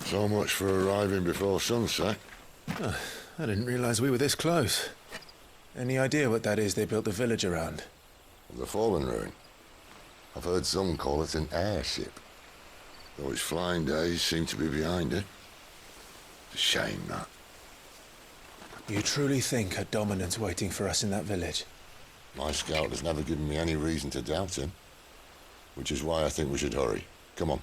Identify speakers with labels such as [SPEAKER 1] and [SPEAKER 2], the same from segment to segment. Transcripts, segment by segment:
[SPEAKER 1] So much for arriving before sunset.
[SPEAKER 2] Oh, I didn't realize we were this close. Any idea what that is they built the village around?
[SPEAKER 1] The fallen ruin. I've heard some call it an airship. Though its flying days seem to be behind it. It's a shame, that.
[SPEAKER 2] You truly think a dominant's waiting for us in that village?
[SPEAKER 1] My scout has never given me any reason to doubt him. Which is why I think we should hurry. Come on.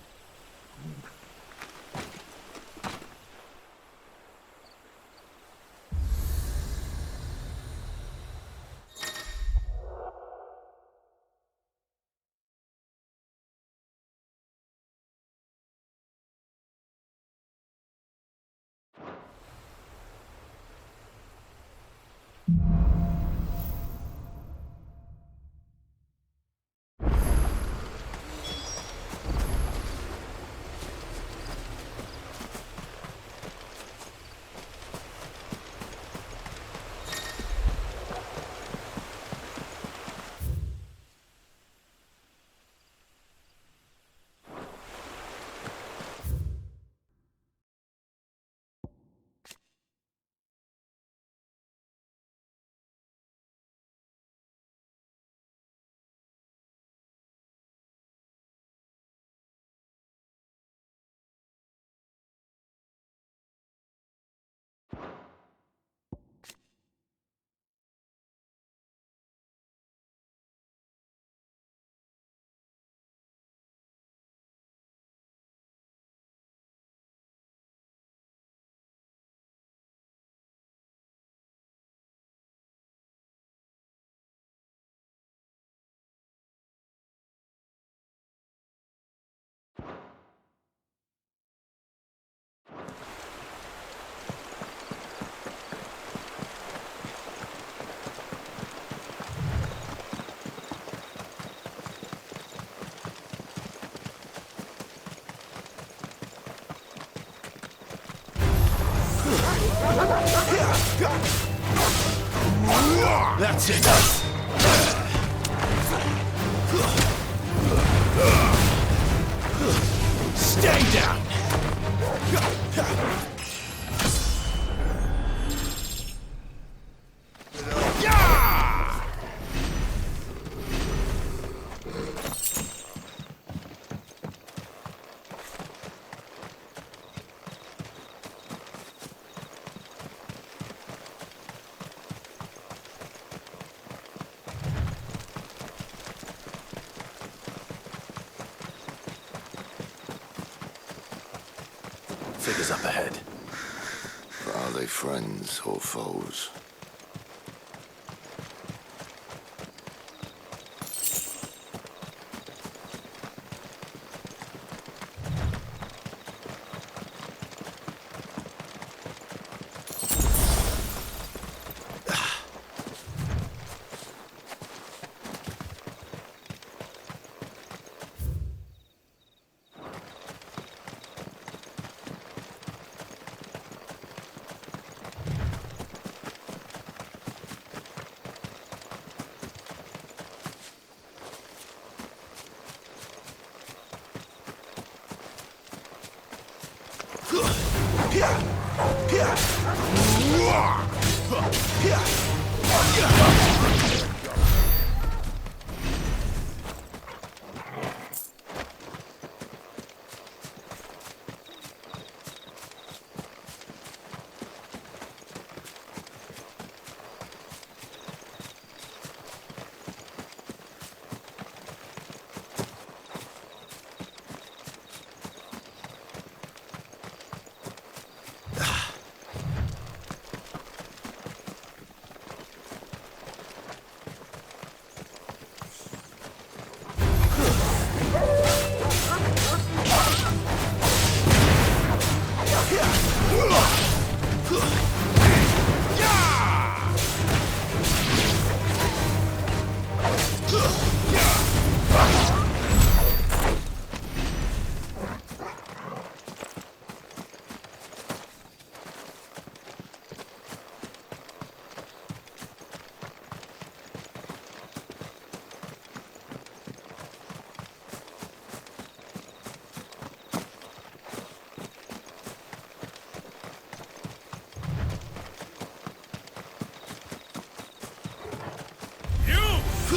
[SPEAKER 2] That's it! Stay down! Figures up ahead.
[SPEAKER 1] Are they friends or foes?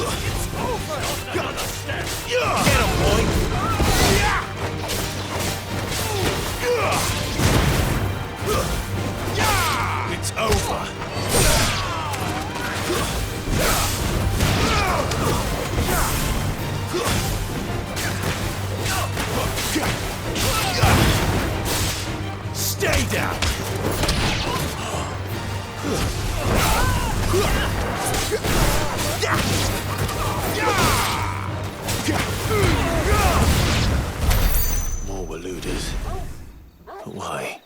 [SPEAKER 3] It's over! Another step! Get him, boy! It's over! Stay down!
[SPEAKER 2] More Waluders. But why?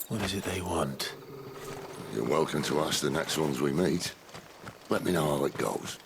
[SPEAKER 2] What is it they want?
[SPEAKER 1] You're welcome to ask the next ones we meet. Let me know how it goes.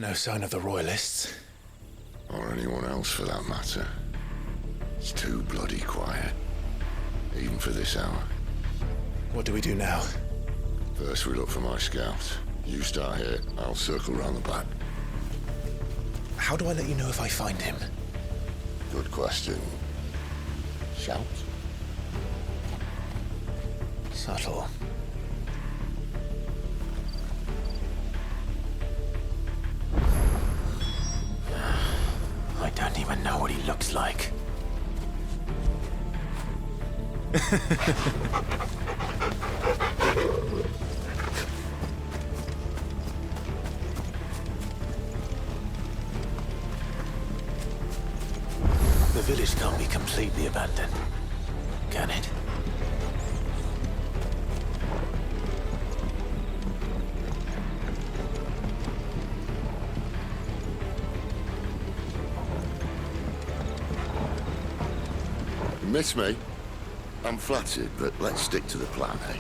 [SPEAKER 2] No sign of the Royalists.
[SPEAKER 1] Or anyone else for that matter. It's too bloody quiet. Even for this hour.
[SPEAKER 2] What do we do now?
[SPEAKER 1] First we look for my scouts. You start here, I'll circle round the back.
[SPEAKER 2] How do I let you know if I find him?
[SPEAKER 1] Good question. Shout?
[SPEAKER 2] Subtle. I don't even know what he looks like. The village can't be completely abandoned, can it?
[SPEAKER 1] Miss me? I'm flattered, but let's stick to the plan, eh?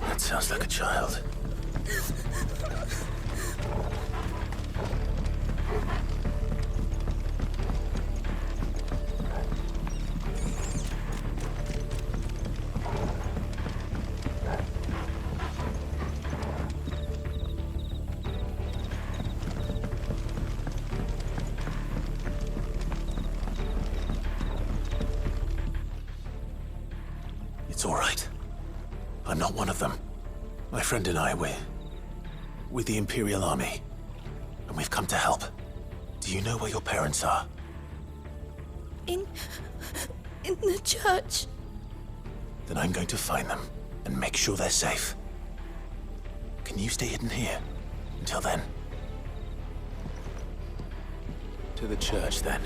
[SPEAKER 2] That sounds like a child. It's all right. I'm not one of them. My friend and I, we're with the Imperial Army. And we've come to help. Do you know where your parents are?
[SPEAKER 4] In the church.
[SPEAKER 2] Then I'm going to find them and make sure they're safe. Can you stay hidden here until then? To the church, then.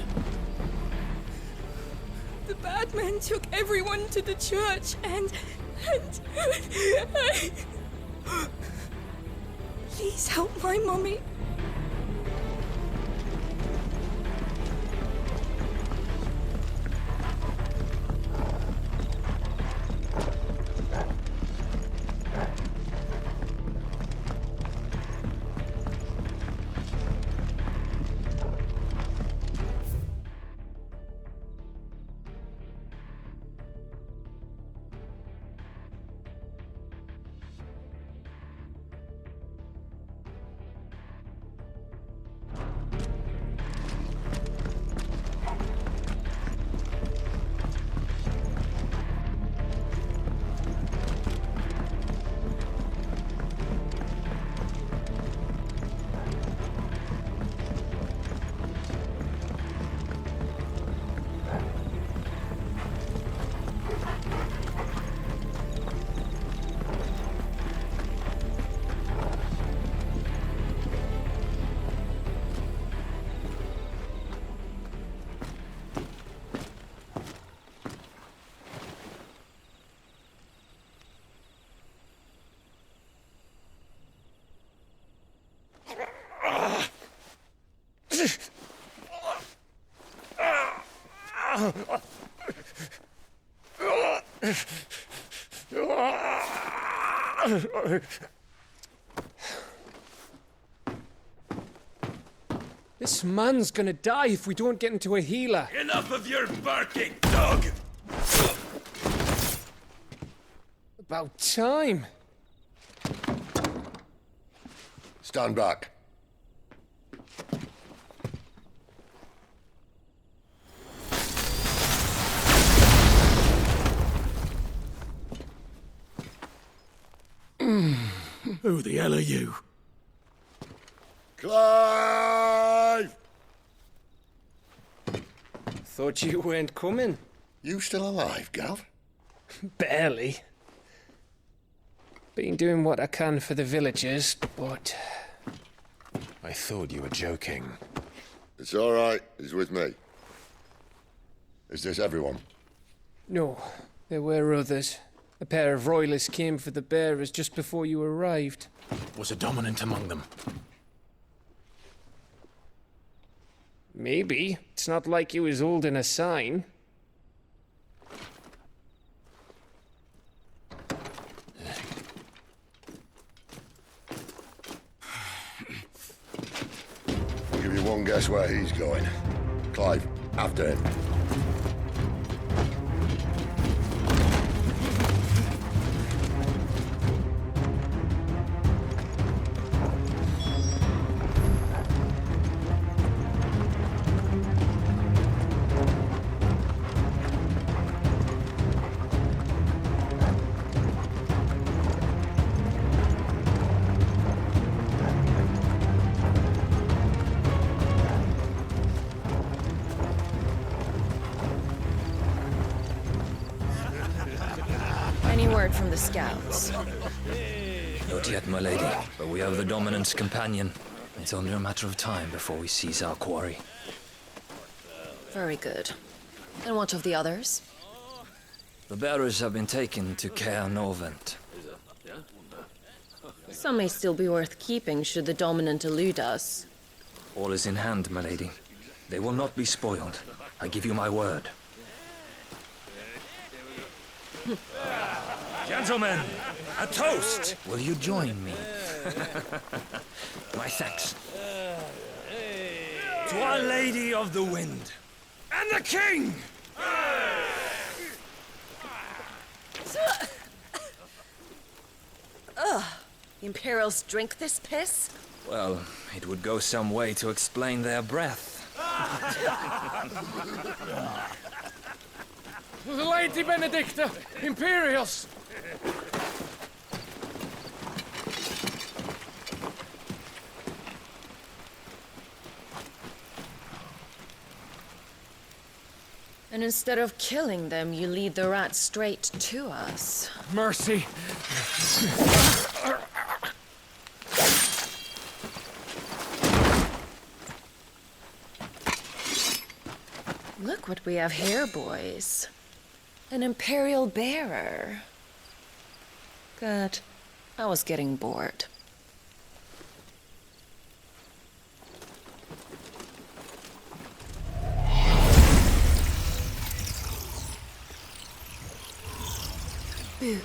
[SPEAKER 4] The bad men took everyone to the church and Please help my mommy.
[SPEAKER 5] This man's gonna die if we don't get into a healer.
[SPEAKER 3] Enough of your barking, dog!
[SPEAKER 5] About time.
[SPEAKER 1] Stand back.
[SPEAKER 3] Who the hell are you?
[SPEAKER 1] Clive!
[SPEAKER 5] Thought you weren't coming.
[SPEAKER 1] You still alive, Gav?
[SPEAKER 5] Barely. Been doing what I can for the villagers, but...
[SPEAKER 2] I thought you were joking.
[SPEAKER 1] It's all right. He's with me. Is this everyone?
[SPEAKER 5] No, there were others. A pair of royalists came for the bearers just before you arrived.
[SPEAKER 2] Was a dominant among them?
[SPEAKER 5] Maybe. It's not like he was holding a sign.
[SPEAKER 1] I'll give you one guess where he's going. Clive, after him.
[SPEAKER 6] Any word from the scouts?
[SPEAKER 7] Not yet, my lady, but we have the dominant's companion. It's only a matter of time before we seize our quarry.
[SPEAKER 6] Very good. And what of the others?
[SPEAKER 7] The bearers have been taken to Caer Novent.
[SPEAKER 6] Some may still be worth keeping should the dominant elude us.
[SPEAKER 7] All is in hand, my lady. They will not be spoiled. I give you my word.
[SPEAKER 3] Gentlemen, a toast!
[SPEAKER 7] Will you join me? My thanks.
[SPEAKER 3] To Our Lady of the Wind. And the King!
[SPEAKER 6] The Imperials drink this piss?
[SPEAKER 7] Well, it would go some way to explain their breath.
[SPEAKER 5] The Lady Benedicta! Imperials!
[SPEAKER 6] And instead of killing them, you lead the rats straight to us.
[SPEAKER 5] Mercy!
[SPEAKER 6] Look what we have here, boys. An Imperial bearer. Good. I was getting bored. Boo.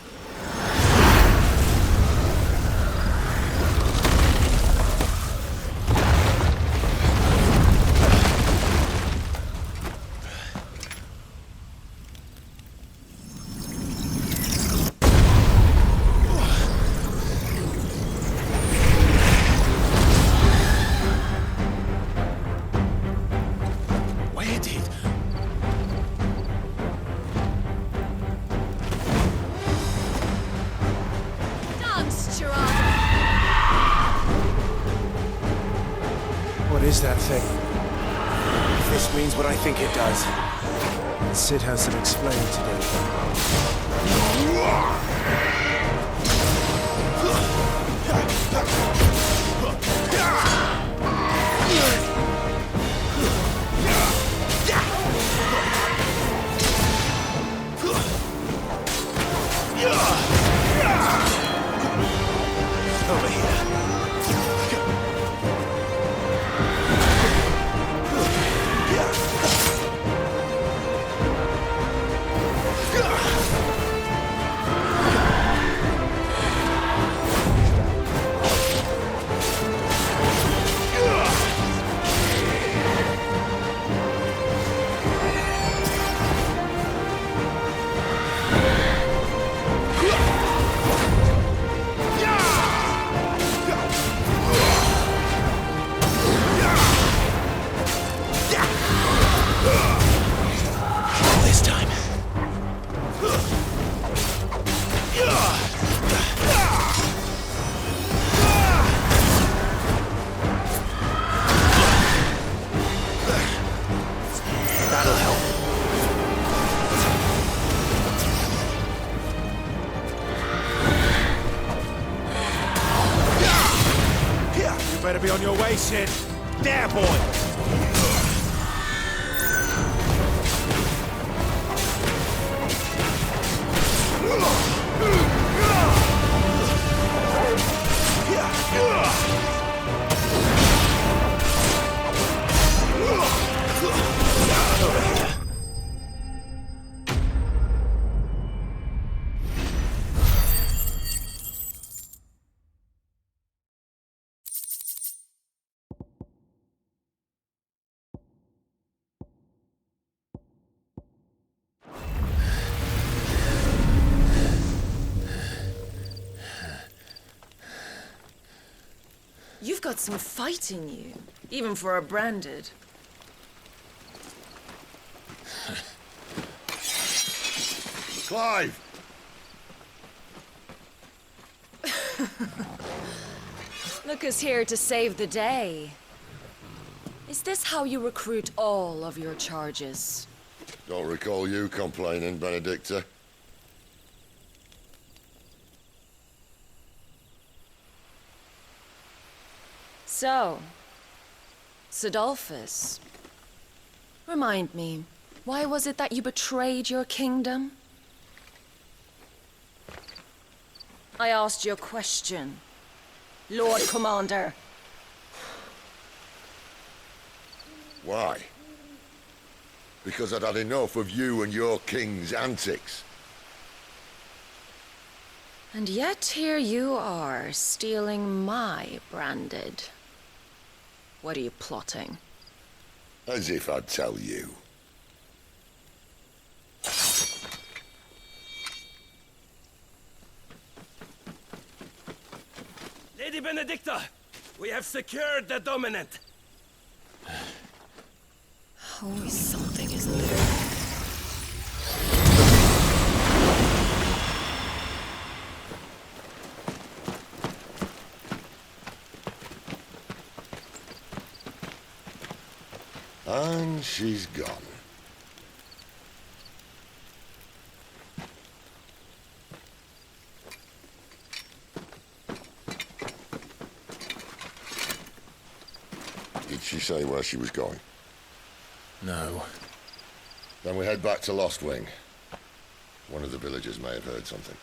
[SPEAKER 2] Where did?
[SPEAKER 8] What is that thing? If this means what I think it does, Sid has to explain today.
[SPEAKER 2] Over here.
[SPEAKER 8] on your way, Sid. There, boy!
[SPEAKER 6] You've got some fight in you, even for a branded.
[SPEAKER 1] Clive!
[SPEAKER 6] Look who's here to save the day. Is this how you recruit all of your charges?
[SPEAKER 1] Don't recall you complaining, Benedicta.
[SPEAKER 6] So, Sidolphus, remind me, why was it that you betrayed your kingdom? I asked you a question, Lord Commander.
[SPEAKER 1] Why? Because I'd had enough of you and your king's antics.
[SPEAKER 6] And yet here you are, stealing my branded. What are you plotting?
[SPEAKER 1] As if I'd tell you.
[SPEAKER 3] Lady Benedicta, we have secured the dominant.
[SPEAKER 6] Always something, isn't there?
[SPEAKER 1] And she's gone. Did she say where she was going?
[SPEAKER 2] No.
[SPEAKER 1] Then we head back to Lost Wing. One of the villagers may have heard something.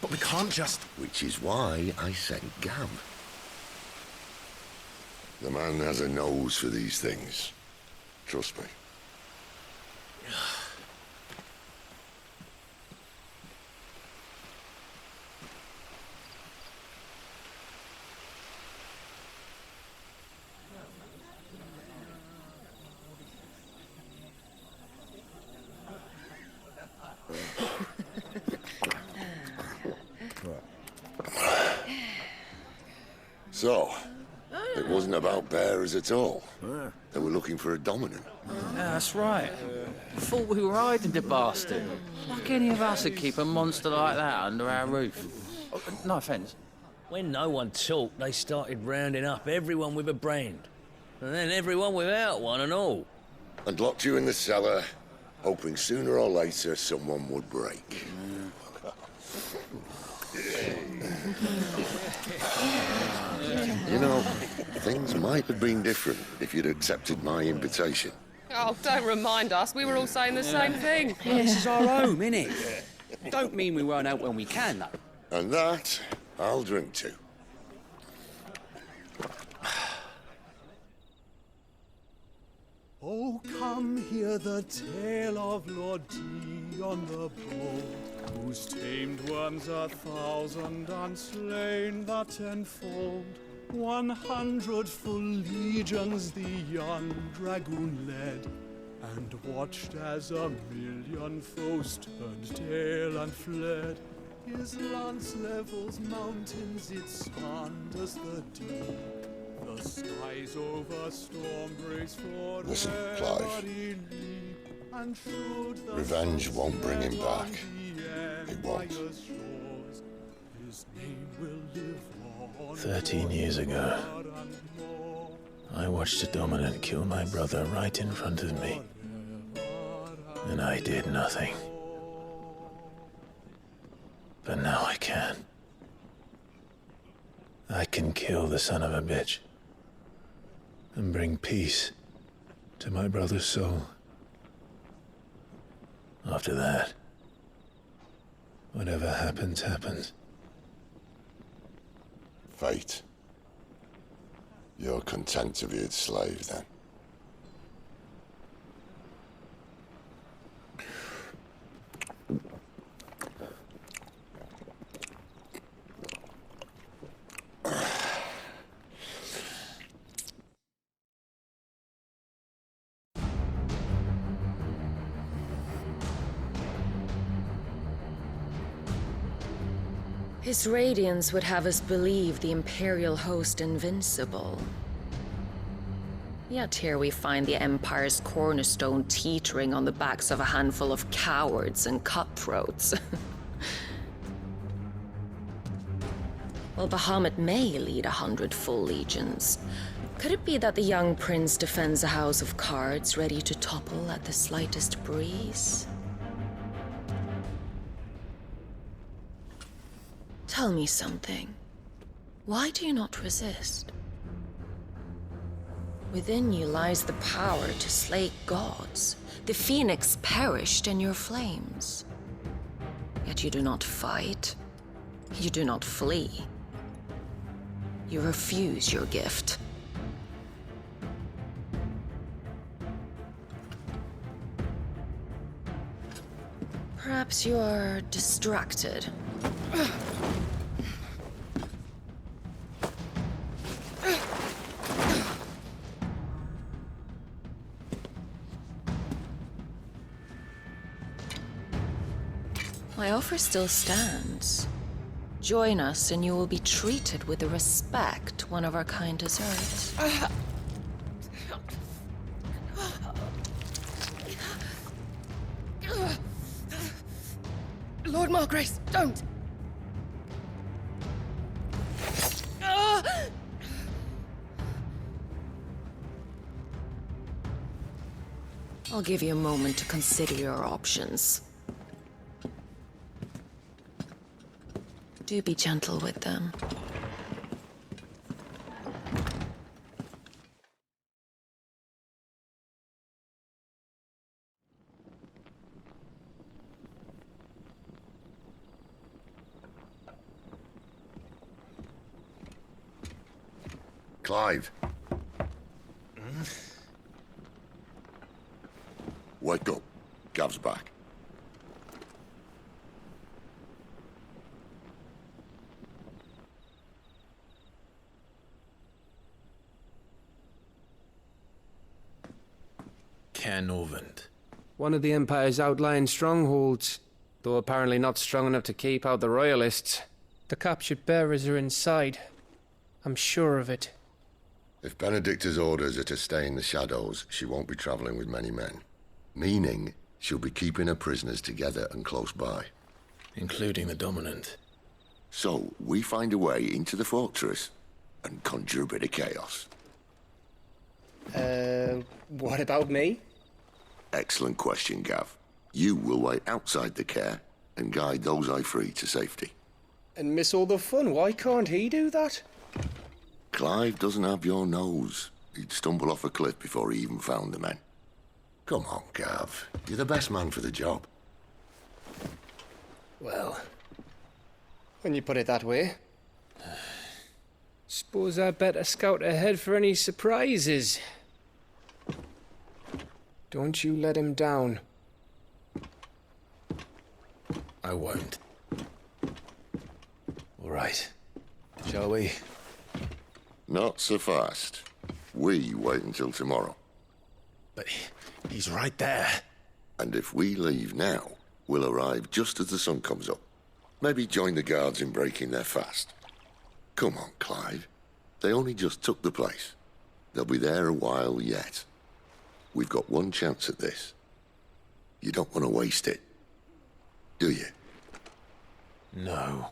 [SPEAKER 2] But we can't just...
[SPEAKER 1] Which is why I sent Gav. The man has a nose for these things. Trust me. So, it wasn't about bearers at all. They were looking for a dominant.
[SPEAKER 9] Yeah, that's right. Thought we were hiding the bastard. Like any of us would keep a monster like that under our roof. Oh, no offence.
[SPEAKER 10] When no one talked, they started rounding up everyone with a brand. And then everyone without one and all.
[SPEAKER 1] And locked you in the cellar, hoping sooner or later someone would break. You know, things might have been different if you'd accepted my invitation.
[SPEAKER 4] Oh, don't remind us. We were all saying the same thing.
[SPEAKER 11] Well, this is our home, innit? Don't mean we won't out when we can, though.
[SPEAKER 1] And that, I'll drink to.
[SPEAKER 12] Oh, come hear the tale of Lord Dion the Bold, whose tamed worms 1,000 and slain the tenfold. 100 full legions the young dragoon led, and watched as 1,000,000 foes turned tail and fled. His lance levels mountains, it sanders the deep. The skies over storm breaks for
[SPEAKER 1] Listen, Clive. Revenge won't bring him back. It won't.
[SPEAKER 2] 13 years ago, I watched a dominant kill my brother right in front of me. And I did nothing. But now I can. I can kill the son of a bitch. and bring peace to my brother's soul. After that, whatever happens, happens.
[SPEAKER 1] Fate. You're content to be its slave, then?
[SPEAKER 6] His radiance would have us believe the Imperial host invincible. Yet here we find the Empire's cornerstone teetering on the backs of a handful of cowards and cutthroats. While Bahamut may lead 100 full legions, could it be that the young prince defends a house of cards ready to topple at the slightest breeze? Tell me something. Why do you not resist? Within you lies the power to slay gods. The phoenix perished in your flames. Yet you do not fight. You do not flee. You refuse your gift. Perhaps you are distracted. My offer still stands. Join us and you will be treated with the respect one of our kind deserves.
[SPEAKER 4] Lord Margrace, don't!
[SPEAKER 6] I'll give you a moment to consider your options. Do be gentle with them.
[SPEAKER 1] Clive. Wake up. Gav's back.
[SPEAKER 2] Canovant.
[SPEAKER 5] One of the Empire's outlying strongholds, though apparently not strong enough to keep out the Royalists. The captured bearers are inside. I'm sure of it.
[SPEAKER 1] If Benedicta's orders are to stay in the shadows, she won't be traveling with many men. Meaning, she'll be keeping her prisoners together and close by.
[SPEAKER 2] Including the Dominant.
[SPEAKER 1] So, we find a way into the fortress and conjure a bit of chaos.
[SPEAKER 5] What about me?
[SPEAKER 1] Excellent question, Gav. You will wait outside the care and guide those I free to safety.
[SPEAKER 5] And miss all the fun. Why can't he do that?
[SPEAKER 1] Clive doesn't have your nose. He'd stumble off a cliff before he even found the men. Come on, Gav. You're the best man for the job.
[SPEAKER 5] Well, when you put it that way. Suppose I'd better scout ahead for any surprises. Don't you let him down.
[SPEAKER 2] I won't. All right. Shall we?
[SPEAKER 1] Not so fast. We wait until tomorrow.
[SPEAKER 2] But he's right there.
[SPEAKER 1] And if we leave now, we'll arrive just as the sun comes up. Maybe join the guards in breaking their fast. Come on, Clive. They only just took the place. They'll be there a while yet. We've got one chance at this. You don't want to waste it, do you?
[SPEAKER 2] No.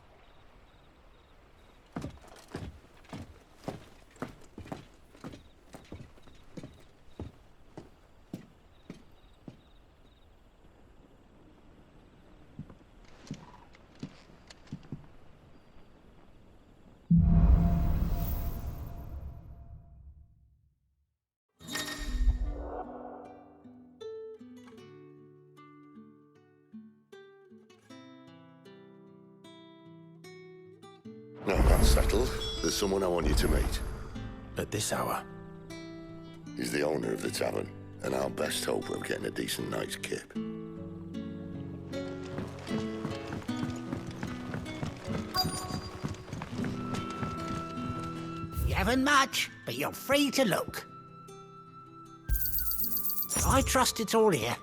[SPEAKER 1] Now that's settled. There's someone I want you to meet.
[SPEAKER 2] At this hour?
[SPEAKER 1] He's the owner of the tavern, and our best hope of getting a decent night's kip.
[SPEAKER 13] You haven't much, but you're free to look. I trust it's all here.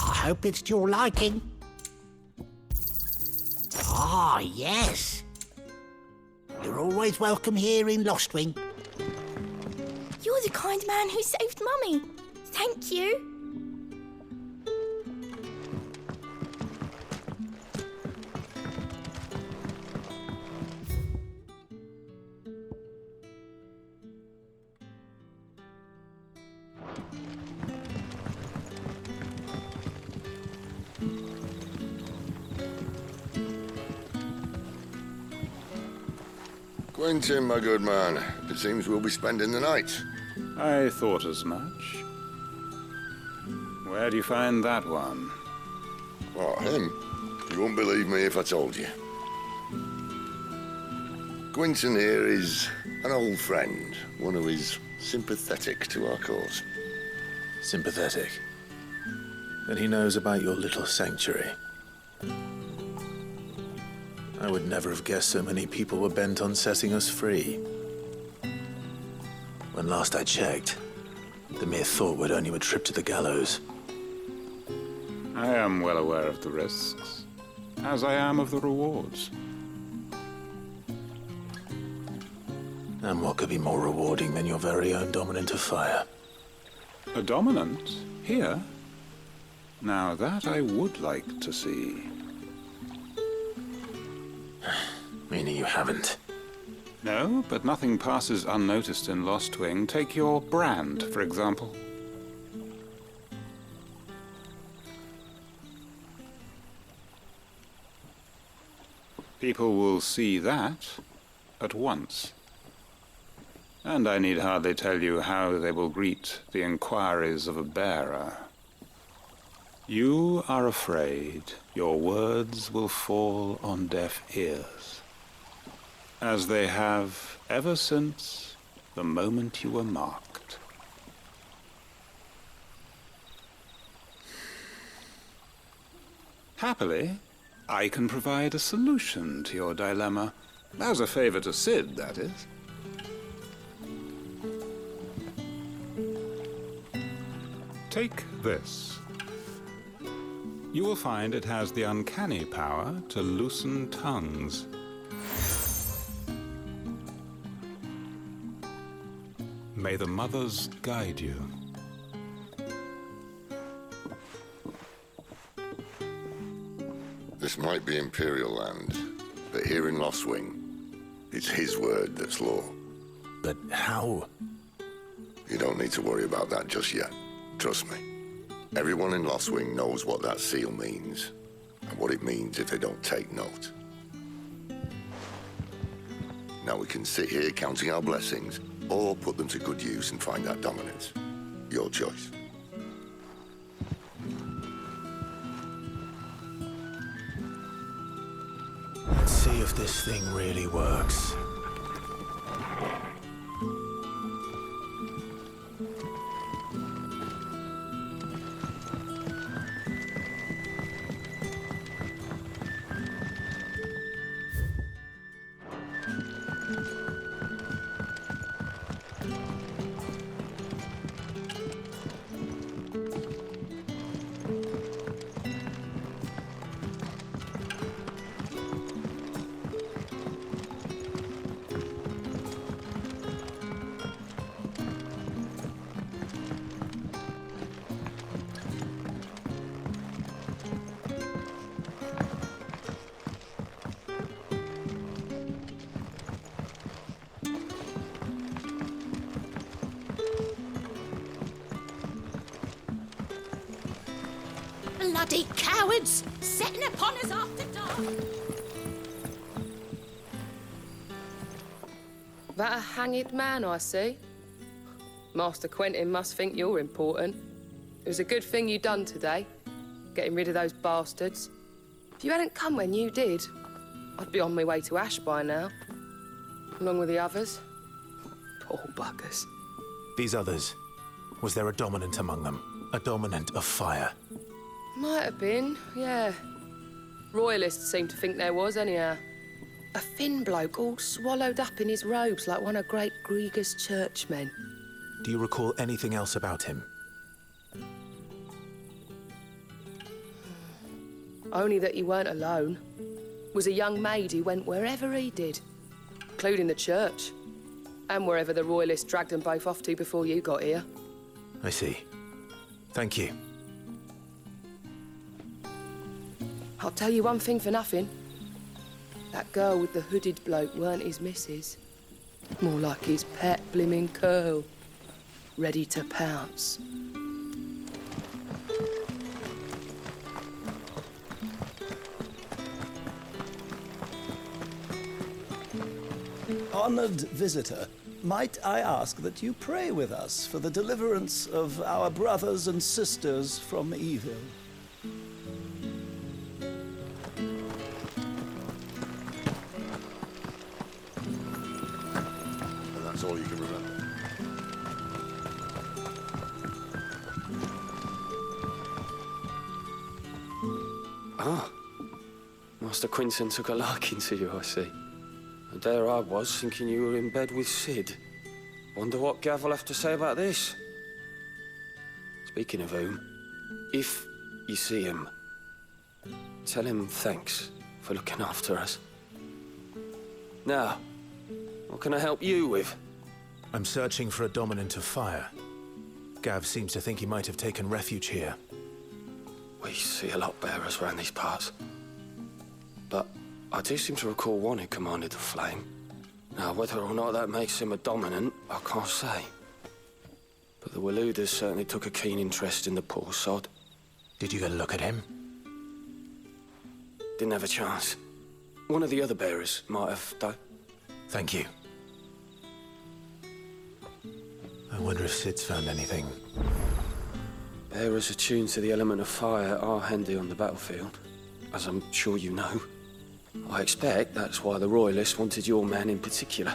[SPEAKER 13] I hope it's to your liking. Ah, yes. You're always welcome here in Lostwing.
[SPEAKER 4] You're the kind man who saved Mummy. Thank you.
[SPEAKER 1] Quentin, my good man. It seems we'll be spending the night.
[SPEAKER 12] I thought as much. Where do you find that one?
[SPEAKER 1] What, him? You wouldn't believe me if I told you. Quentin here is an old friend, one who is sympathetic to our cause.
[SPEAKER 2] Sympathetic? Then he knows about your little sanctuary. I would never have guessed so many people were bent on setting us free. When last I checked, the mere thought would earn you a trip to the gallows.
[SPEAKER 12] I am well aware of the risks, as I am of the rewards.
[SPEAKER 2] And what could be more rewarding than your very own dominant of fire?
[SPEAKER 12] A dominant? Here? Now that I would like to see.
[SPEAKER 2] Meaning you haven't?
[SPEAKER 12] No, but nothing passes unnoticed in Lostwing. Take your brand, for example. People will see that at once. And I need hardly tell you how they will greet the inquiries of a bearer. You are afraid your words will fall on deaf ears, as they have ever since the moment you were marked. Happily, I can provide a solution to your dilemma. As a favor to Sid, that is. Take this. You will find it has the uncanny power to loosen tongues. May the mothers guide you.
[SPEAKER 1] This might be Imperial land, but here in Lostwing, it's his word that's law.
[SPEAKER 2] But how?
[SPEAKER 1] You don't need to worry about that just yet. Trust me. Everyone in Lostwing knows what that seal means, and what it means if they don't take note. Now we can sit here counting our blessings, or put them to good use and find that dominance. Your choice.
[SPEAKER 2] Let's see if this thing really works.
[SPEAKER 13] Bloody cowards! Setting upon us after dark!
[SPEAKER 14] That a hanged man I see? Master Quentin must think you're important. It was a good thing you done today, getting rid of those bastards. If you hadn't come when you did, I'd be on my way to Ash by now, along with the others. Poor buggers.
[SPEAKER 2] These others, was there a dominant among them? A dominant of fire?
[SPEAKER 14] Might have been, yeah. Royalists seem to think there was, anyhow. A thin bloke all swallowed up in his robes like one of Great Gregor's churchmen.
[SPEAKER 2] Do you recall anything else about him?
[SPEAKER 14] Only that he weren't alone. Was a young maid who went wherever he did, including the church, and wherever the Royalists dragged them both off to before you got here.
[SPEAKER 2] I see. Thank you.
[SPEAKER 14] I'll tell you one thing for nothing. That girl with the hooded bloke weren't his missus. More like his pet blimmin' curl. Ready to pounce.
[SPEAKER 15] Honored visitor, might I ask that you pray with us for the deliverance of our brothers and sisters from evil?
[SPEAKER 1] And that's all you can remember.
[SPEAKER 5] Ah. Master Quinton took a liking to you, I see. And there I was, thinking you were in bed with Sid. Wonder what Gav will have to say about this. Speaking of whom, if you see him, tell him thanks for looking after us. Now, what can I help you with?
[SPEAKER 2] I'm searching for a dominant of fire. Gav seems to think he might have taken refuge here.
[SPEAKER 5] We see a lot bearers around these parts. But I do seem to recall one who commanded the flame. Now, whether or not that makes him a dominant, I can't say. But the Waluders certainly took a keen interest in the poor sod.
[SPEAKER 2] Did you get a look at him?
[SPEAKER 5] Didn't have a chance. One of the other bearers might have, though.
[SPEAKER 2] Thank you. I wonder if Sid's found anything.
[SPEAKER 5] Bearers attuned to the element of fire are handy on the battlefield, as I'm sure you know. I expect that's why the Royalists wanted your man in particular.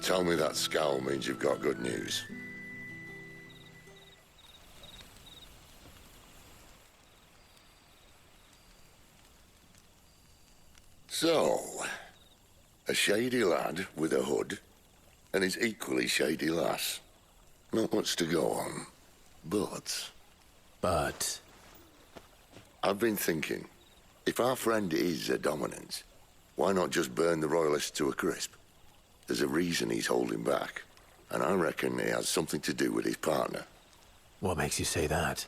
[SPEAKER 1] Tell me that scowl means you've got good news. So, a shady lad with a hood, and his equally shady lass. Not much to go on, but... I've been thinking, if our friend is a dominant, why not just burn the Royalists to a crisp? There's a reason he's holding back, and I reckon it has something to do with his partner.
[SPEAKER 2] What makes you say that?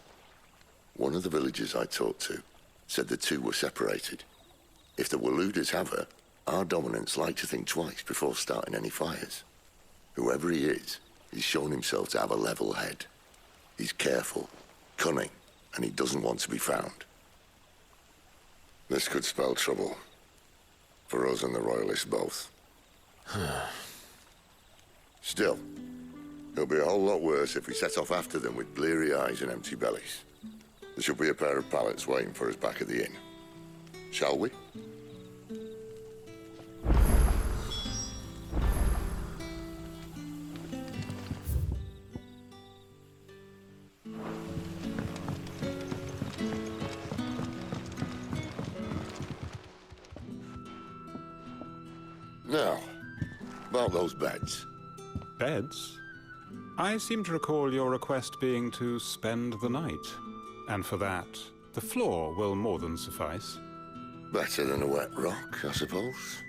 [SPEAKER 1] One of the villagers I talked to said the two were separated. If the Waluders have her, our dominants like to think twice before starting any fires. Whoever he is, he's shown himself to have a level head. He's careful, cunning, and he doesn't want to be found. This could spell trouble. For us and the Royalists both. Still, it'll be a whole lot worse if we set off after them with bleary eyes and empty bellies. There should be a pair of pallets waiting for us back at the inn. Shall we? Now, about those beds.
[SPEAKER 12] Beds? I seem to recall your request being to spend the night. And for that, the floor will more than suffice.
[SPEAKER 1] Better than a wet rock, I suppose.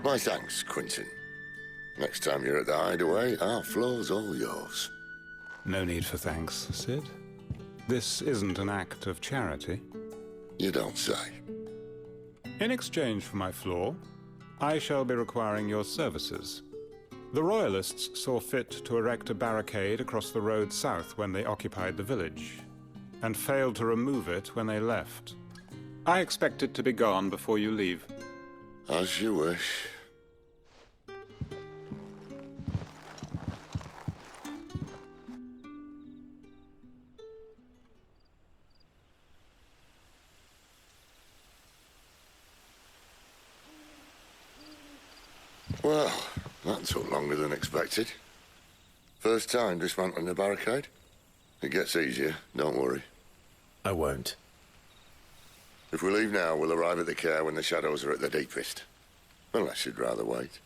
[SPEAKER 1] My thanks, Quinton. Next time you're at the hideaway, our floor's all yours.
[SPEAKER 12] No need for thanks, Sid. This isn't an act of charity.
[SPEAKER 1] You don't say.
[SPEAKER 12] In exchange for my floor, I shall be requiring your services. The Royalists saw fit to erect a barricade across the road south when they occupied the village, and failed to remove it when they left. I expect it to be gone before you leave.
[SPEAKER 1] As you wish. Well, that took longer than expected. First time dismantling a barricade? It gets easier, don't worry.
[SPEAKER 2] I won't.
[SPEAKER 1] If we leave now, we'll arrive at the care when the shadows are at their deepest. Unless you'd rather wait.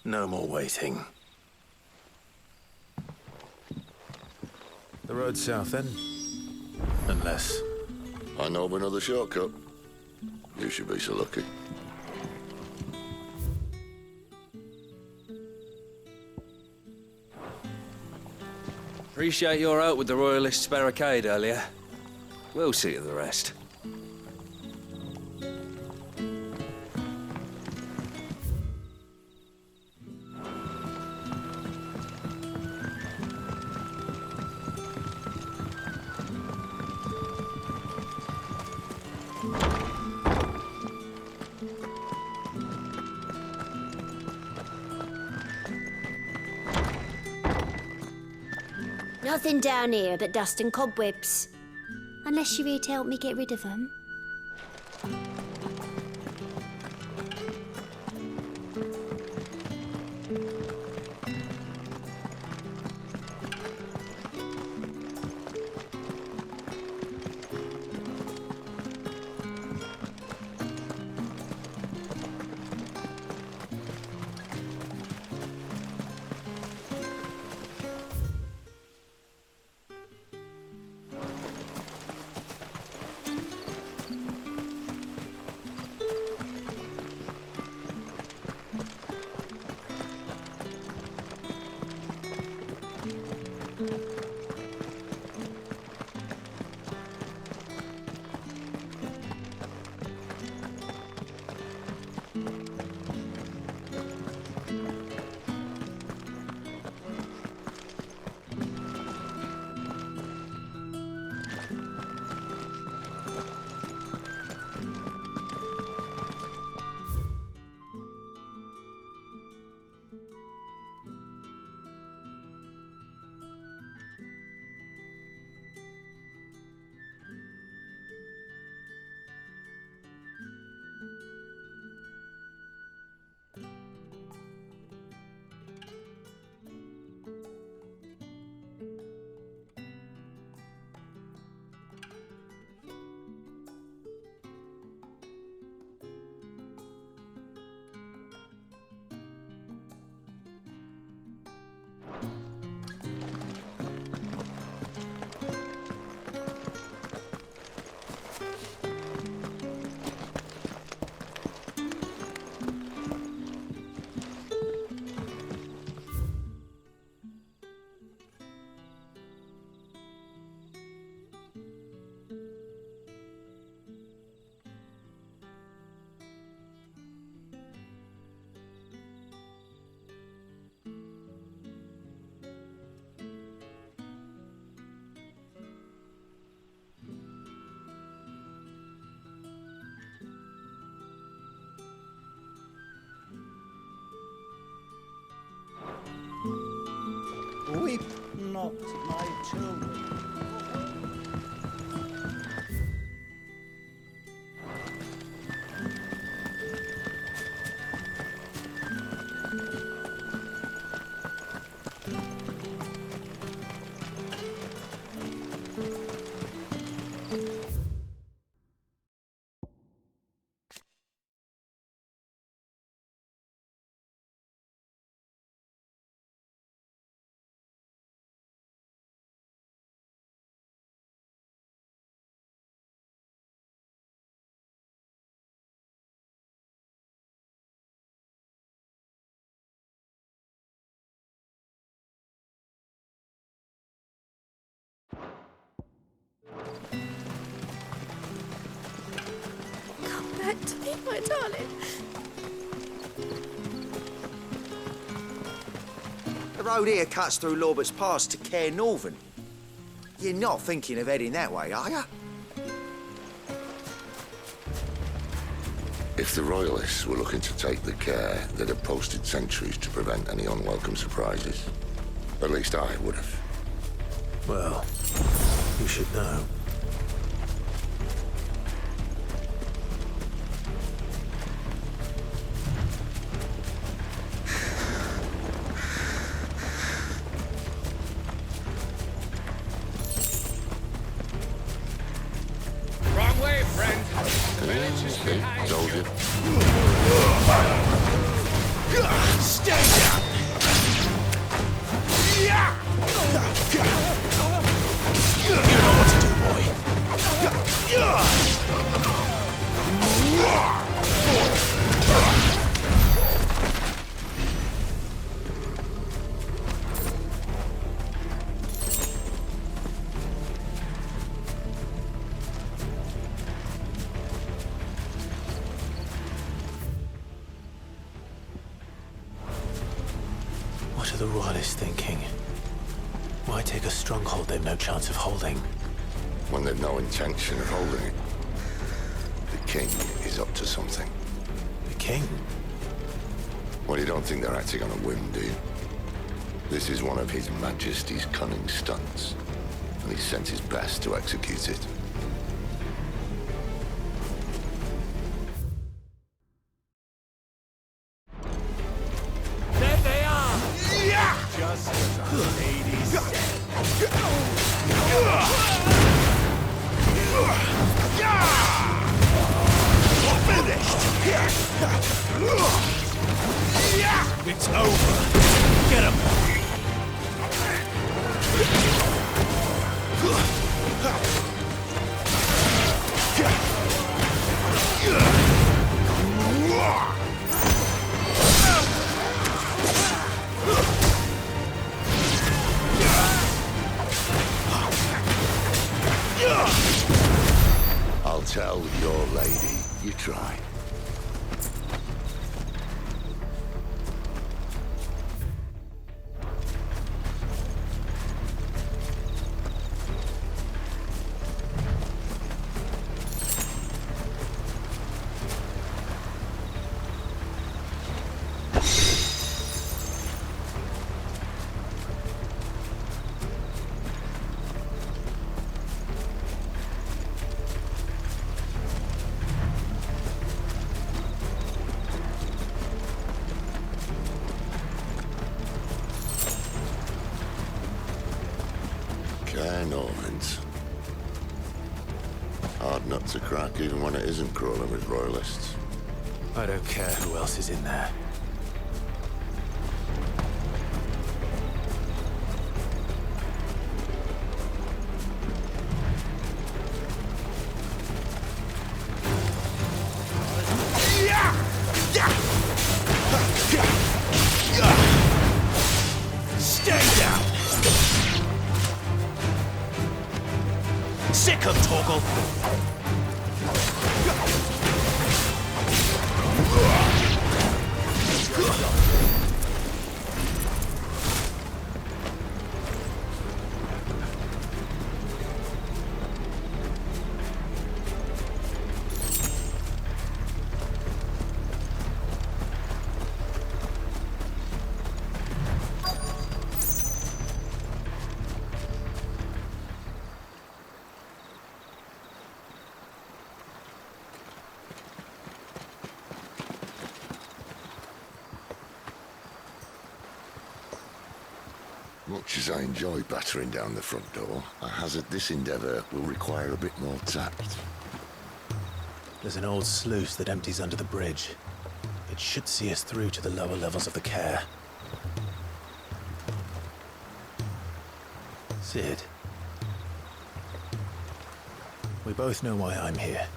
[SPEAKER 2] No more waiting. The road south, then? Unless...
[SPEAKER 1] I know of another shortcut. You should be so lucky.
[SPEAKER 11] Appreciate your help with the Royalists' barricade earlier. We'll see to the rest.
[SPEAKER 16] Nothing down here but dust and cobwebs. Unless you're here to help me get rid of them.
[SPEAKER 15] Weep not, my children.
[SPEAKER 4] to me, my darling.
[SPEAKER 17] The road here cuts through Lorbert's Pass to Care Northern. You're not thinking of heading that way, are you?
[SPEAKER 1] If the Royalists were looking to take the care, they'd have posted sentries to prevent any unwelcome surprises. At least I would have.
[SPEAKER 2] Well, you should know.
[SPEAKER 3] Wrong way, friend. Village is behind
[SPEAKER 1] Told you.
[SPEAKER 3] Stay down! Yeah!
[SPEAKER 2] You know what to do, What are the Royalists thinking? Why take a stronghold they've no chance of holding?
[SPEAKER 1] When they've no intention of holding it. The king is up to something.
[SPEAKER 2] The king?
[SPEAKER 1] Well, you don't think they're acting on a whim, do you? This is one of His Majesty's cunning stunts, and he's sent his best to execute it.
[SPEAKER 3] There they are! Yeah! Just as our lady said.
[SPEAKER 2] It's over. Get him.
[SPEAKER 1] I'll tell your lady you tried. Normans. Hard nut to crack, even when it isn't crawling with Royalists.
[SPEAKER 2] I don't care who else is in there.
[SPEAKER 3] Stay down!
[SPEAKER 2] Sick of Torgal!
[SPEAKER 1] Much as I enjoy battering down the front door, I hazard this endeavour will require a bit more tact.
[SPEAKER 2] There's an old sluice that empties under the bridge. It should see us through to the lower levels of the care. Sid. We both know why I'm here.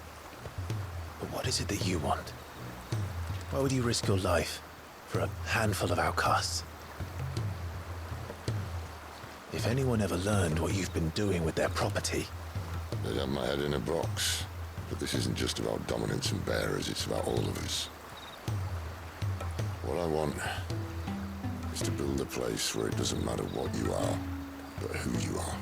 [SPEAKER 2] But what is it that you want? Why would you risk your life for a handful of outcasts? If anyone ever learned what you've been doing with their property...
[SPEAKER 1] They'd have my head in a box. But this isn't just about dominance and bearers, it's about all of us. What I want is to build a place where it doesn't matter what you are, but who you are.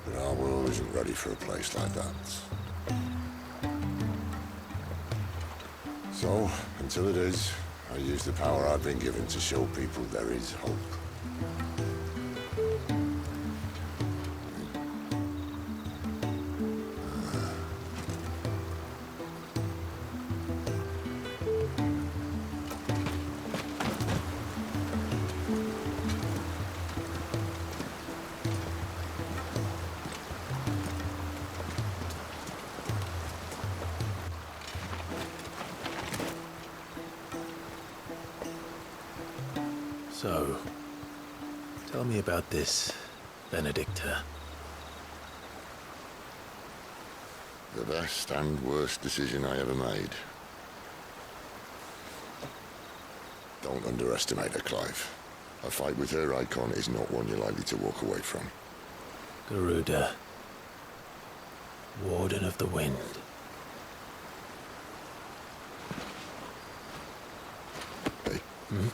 [SPEAKER 1] But our world isn't ready for a place like that. So, until it is, I use the power I've been given to show people there is hope.
[SPEAKER 2] So, tell me about this, Benedicta.
[SPEAKER 1] The best and worst decision I ever made. Don't underestimate her, Clive. A fight with her icon is not one you're likely to walk away from.
[SPEAKER 2] Garuda, Warden of the Wind.
[SPEAKER 1] Hey.
[SPEAKER 2] Hmm?